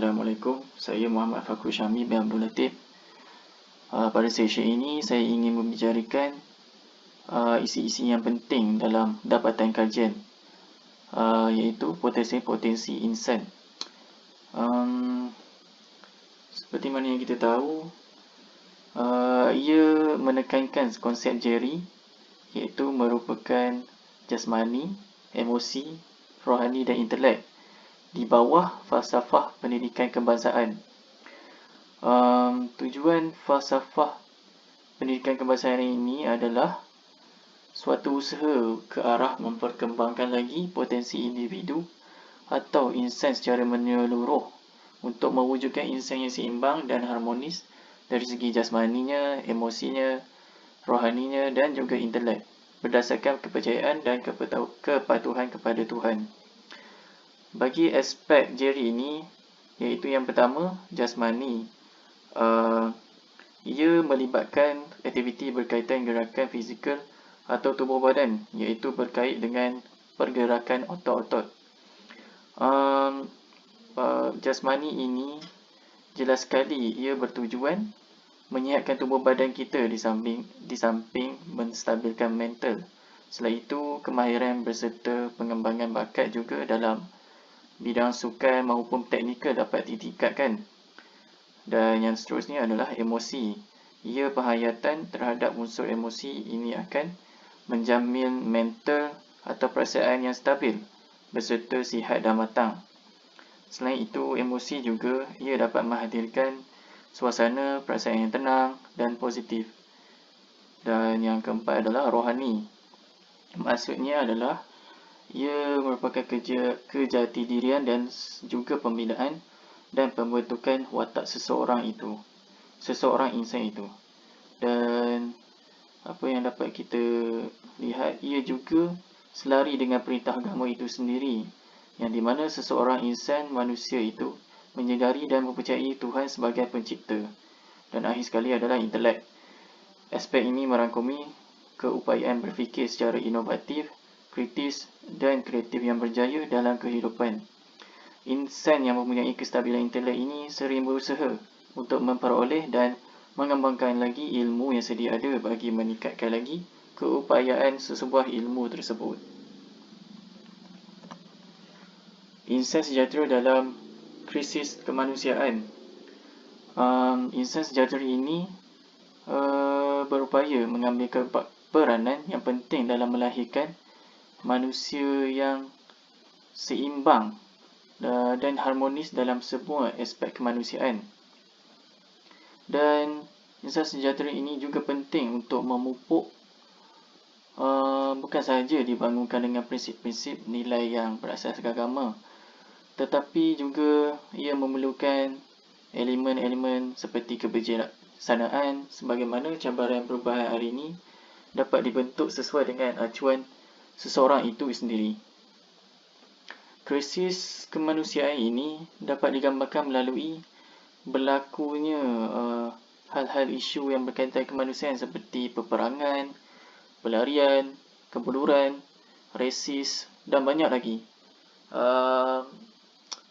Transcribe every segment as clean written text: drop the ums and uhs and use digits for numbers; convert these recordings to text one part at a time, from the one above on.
Assalamualaikum, saya Muhammad Fakrul Syami bin Abdul Latif. Pada sesi ini, saya ingin membicarakan isi-isi yang penting dalam dapatan kajian, iaitu potensi-potensi insan. Seperti mana yang kita tahu, ia menekankan konsep Jerry, iaitu merupakan jasmani, emosi, rohani dan intelek di bawah falsafah pendidikan kebangsaan. Tujuan falsafah pendidikan kebangsaan ini adalah suatu usaha ke arah memperkembangkan lagi potensi individu atau insan secara menyeluruh untuk mewujudkan insan yang seimbang dan harmonis dari segi jasmaninya, emosinya, rohaninya dan juga intelek berdasarkan kepercayaan dan kepatuhan kepada Tuhan. Bagi aspek Jerry ini, iaitu yang pertama, jasmani. Ia melibatkan aktiviti berkaitan gerakan fizikal atau tubuh badan, iaitu berkait dengan pergerakan otot-otot. Jasmani ini jelas sekali ia bertujuan menyihatkan tubuh badan kita di samping menstabilkan mental. Selain itu, kemahiran berserta pengembangan bakat juga dalam bidang sukan maupun teknikal dapat ditingkatkan. Dan yang seterusnya adalah emosi. Ia penghayatan terhadap unsur emosi ini akan menjamin mental atau perasaan yang stabil berserta sihat dan matang. Selain itu, emosi juga ia dapat menghadirkan suasana perasaan yang tenang dan positif. Dan yang keempat adalah rohani. Maksudnya adalah ia merupakan kejati dirian dan juga pembinaan dan pembentukan watak seseorang insan itu. Dan apa yang dapat kita lihat, ia juga selari dengan perintah agama itu sendiri, yang di mana seseorang insan manusia itu menyedari dan mempercayai Tuhan sebagai pencipta. Dan akhir sekali adalah intelek. Aspek ini merangkumi keupayaan berfikir secara inovatif, kritis dan kreatif yang berjaya dalam kehidupan. Insan yang mempunyai kestabilan intelek ini sering berusaha untuk memperoleh dan mengembangkan lagi ilmu yang sedia ada bagi meningkatkan lagi keupayaan sesebuah ilmu tersebut. Insan sejahtera dalam krisis kemanusiaan. Insan sejahtera ini berupaya mengambil peranan yang penting dalam melahirkan manusia yang seimbang dan harmonis dalam semua aspek kemanusiaan. Dan insan sejahtera ini juga penting untuk memupuk bukan sahaja dibangunkan dengan prinsip-prinsip nilai yang berasaskan agama, tetapi juga ia memerlukan elemen-elemen seperti kebijaksanaan sebagaimana cabaran perubahan hari ini dapat dibentuk sesuai dengan acuan seseorang itu sendiri. Krisis kemanusiaan ini dapat digambarkan melalui berlakunya hal-hal isu yang berkaitan kemanusiaan seperti peperangan, pelarian, kebuluran, resis dan banyak lagi.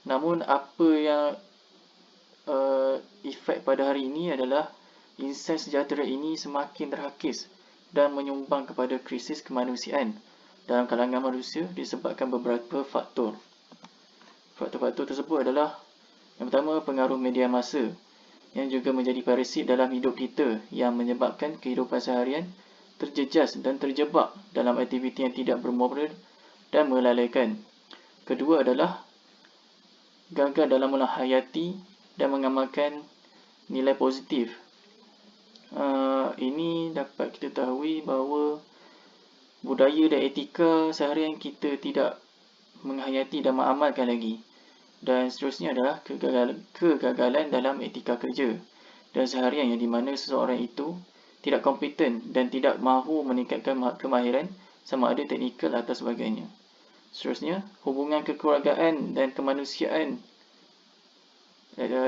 Namun apa yang efek pada hari ini adalah insan sejahtera ini semakin terhakis dan menyumbang kepada krisis kemanusiaan dalam kalangan manusia disebabkan beberapa faktor. Faktor-faktor tersebut adalah yang pertama, pengaruh media massa yang juga menjadi parasit dalam hidup kita yang menyebabkan kehidupan seharian terjejas dan terjebak dalam aktiviti yang tidak bermoral dan melalaikan. Kedua adalah gagal dalam menghayati dan mengamalkan nilai positif. Ini dapat kita tahui bahawa budaya dan etika seharian kita tidak menghayati dan mengamalkan lagi. Dan seterusnya adalah kegagalan dalam etika kerja dan seharian yang di mana seseorang itu tidak kompeten dan tidak mahu meningkatkan kemahiran sama ada teknikal atau sebagainya. Seterusnya, hubungan kekeluargaan dan kemanusiaan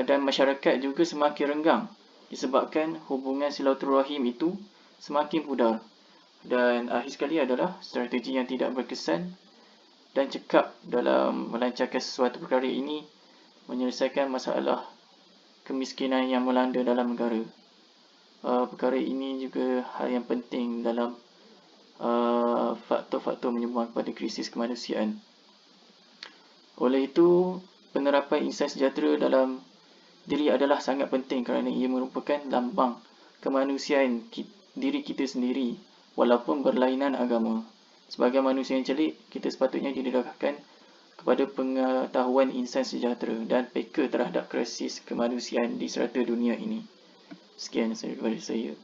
dan masyarakat juga semakin renggang disebabkan hubungan silaturahim itu semakin pudar. Dan akhir sekali adalah strategi yang tidak berkesan dan cekap dalam melancarkan sesuatu perkara ini menyelesaikan masalah kemiskinan yang melanda dalam negara. Perkara ini juga hal yang penting dalam faktor-faktor menyumbang kepada krisis kemanusiaan. Oleh itu, penerapan insan sejahtera dalam diri adalah sangat penting kerana ia merupakan lambang kemanusiaan diri kita sendiri walaupun berlainan agama. Sebagai manusia yang celik, kita sepatutnya didedahkan kepada pengetahuan insan sejahtera dan peka terhadap krisis kemanusiaan di serata dunia ini. Sekian daripada saya.